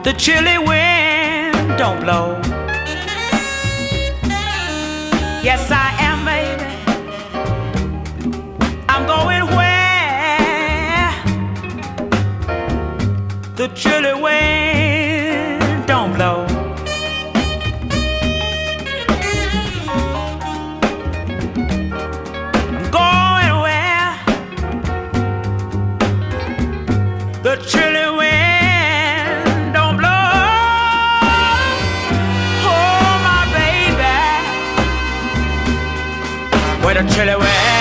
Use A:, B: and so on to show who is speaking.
A: the chilly wind don't blow. Yes, I am, baby. I'm going where the chilly wind don't blow. I'm going where the chilly wind don't blow. Oh, my baby, where the chilly wind